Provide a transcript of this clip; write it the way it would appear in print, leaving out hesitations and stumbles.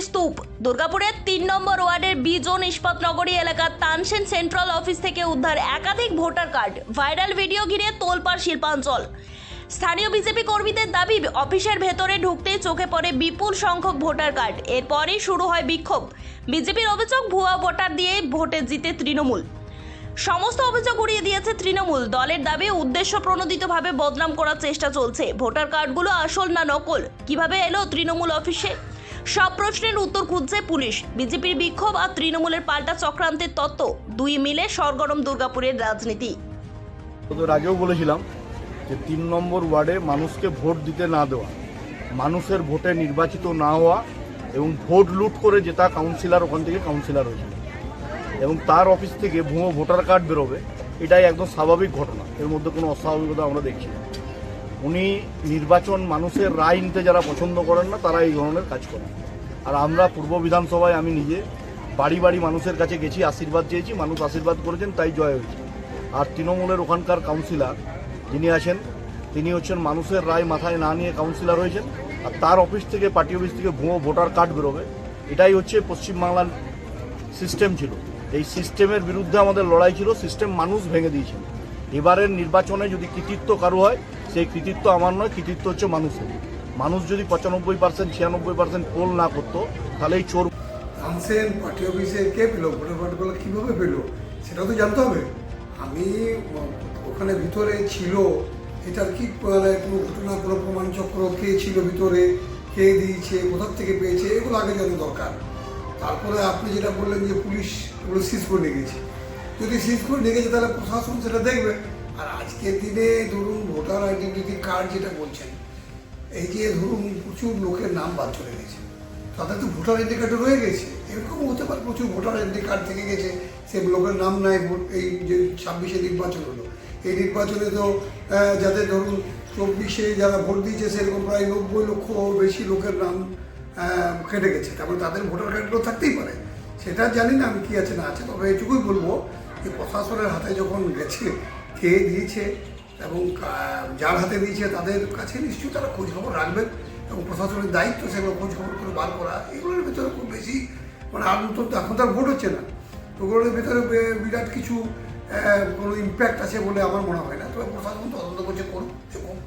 স্তূপ। দুর্গাপুরের 3 নম্বর ওয়ার্ডের বিজন ইস্পাতনগরী এলাকার তানসেন সেন্ট্রাল অফিস থেকে উদ্ধার একাধিক ভোটার কার্ড। ভাইরাল ভিডিও ঘিরে তোলপাড় শিল্পাঞ্চল। স্থানীয় বিজেপি কর্মীদের দাবি, অফিসের ভেতরে ঢুকতেই চোখে পড়ে বিপুল সংখ্যক ভোটার কার্ড। এরপরেই শুরু হয় বিক্ষোভ। বিজেপির অভিযোগ, ভুয়া ভোটার দিয়ে ভোটে জিতে তৃণমূল। সমস্ত অভিযোগ উড়িয়ে দিয়েছে তৃণমূল। দলের দাবি, উদ্দেশ্য প্রণোদিতভাবে বদনাম করার চেষ্টা চলছে। ভোটার কার্ডগুলো আসল না নকল, কিভাবে এলো তৃণমূল অফিসে, সব প্রশ্নের উত্তর খুঁজছে পুলিশ। বিজেপির বিক্ষোভ আর তৃণমূলের পাল্টা চক্রান্তের তত্ত্ব, দুই মিলে সরগরম দুর্গাপুরের রাজনীতি। তোদের আগেও বলেছিলাম যে 3 নম্বর ওয়ার্ডে মানুষকে ভোট দিতে না দেওয়া, মানুষের ভোটে নির্বাচিত না হওয়া এবং ভোট লুট করে জেতা কাউন্সিলর ওখান থেকে কাউন্সিলর হয়েছিল এবং তার অফিস থেকে ভুয়ো ভোটার কার্ড বেরোবে, এটাই একদম স্বাভাবিক ঘটনা। এর মধ্যে কোনো অস্বাভাবিকতা আমরা দেখছি না। উনি নির্বাচন, মানুষের রায় নিতে যারা পছন্দ করেন না তারা এই ধরনের কাজ করেন। আর আমরা পূর্ব বিধানসভায় আমি নিজে বাড়ি বাড়ি মানুষের কাছে গেছি, আশীর্বাদ চেয়েছি, মানুষ আশীর্বাদ করেছেন, তাই জয় হয়েছে। আর তৃণমূলের ওখানকার কাউন্সিলর যিনি আছেন তিনি হচ্ছেন মানুষের রায় মাথায় না নিয়ে কাউন্সিলর হয়েছেন। আর তার অফিস থেকে, পার্টি অফিস থেকে ভুয়ো ভোটার কার্ড বেরোবে, এটাই হচ্ছে পশ্চিমবাংলার সিস্টেম ছিল। এই সিস্টেমের বিরুদ্ধে আমাদের লড়াই ছিল, সিস্টেম মানুষ ভেঙে দিয়েছেন। এবারের নির্বাচনে যদি কৃতিত্ব কারো হয়, সেই কৃতিত্ব আমার নয়, কৃতিত্ব হচ্ছে মানুষের। মানুষ যদি 95%, 96% পোল না করতো, তাহলে এই চোর তানসেন পার্টি অফিসে কে পেল, ভোটার কার্ডগুলো কীভাবে পেল সেটাও তো জানতে হবে। আমি ওখানে ভিতরে ছিল, এটার কি মানে কোনো ঘটনা, কোনো প্রমাণচক্র, কে ছিল ভিতরে, কে দিয়েছে, কোথার থেকে পেয়েছে, এগুলো আগে জানা দরকার। তারপরে আপনি যেটা বললেন যে পুলিশ এগুলো সিজ করে নিয়ে গেছে, যদি সিজ করে নিয়ে গেছে তাহলে প্রশাসন সেটা দেখবে। আর আজকের দিনে ধরুন ভোটার আইডেন্টিটি কার্ড যেটা বলছেন, এই যে ধরুন প্রচুর লোকের নাম বাদ চলে গেছে, তাদের তো ভোটার আইডেন্টি কার্ডে রয়ে গেছে। এরকম হতে পারে প্রচুর ভোটার আইডেন্টি কার্ড থেকে গেছে, সে লোকের নাম নাই। এই যে 26-এ নির্বাচন হলো, এই নির্বাচনে তো যাদের ধরুন 24-এ যারা ভোট দিয়েছে সেরকম প্রায় 90 লক্ষ বেশি লোকের নাম কেটে গেছে। তারপরে তাদের ভোটার কার্ডগুলো থাকতেই পারে, সেটা জানি না আমি কী আছে না আছে। তবে এটুকুই বলবো যে প্রশাসনের হাতে যখন গেছে, কে দিয়েছে এবং যার হাতে দিয়েছে তাদের কাছে নিশ্চয়ই তারা খোঁজখবর রাখবেন এবং প্রশাসনের দায়িত্ব সেগুলো খোঁজখবর করে বার করা। এগুলোর ভিতরে খুব বেশি মানে আর নতুন এখন তার ভোট হচ্ছে না, তো ওগুলোর ভিতরে বিরাট কিছু কোনো ইম্প্যাক্ট আছে বলে আমার মনে হয় না। তবে প্রশাসন তদন্ত করছে, করুন, দেখুন।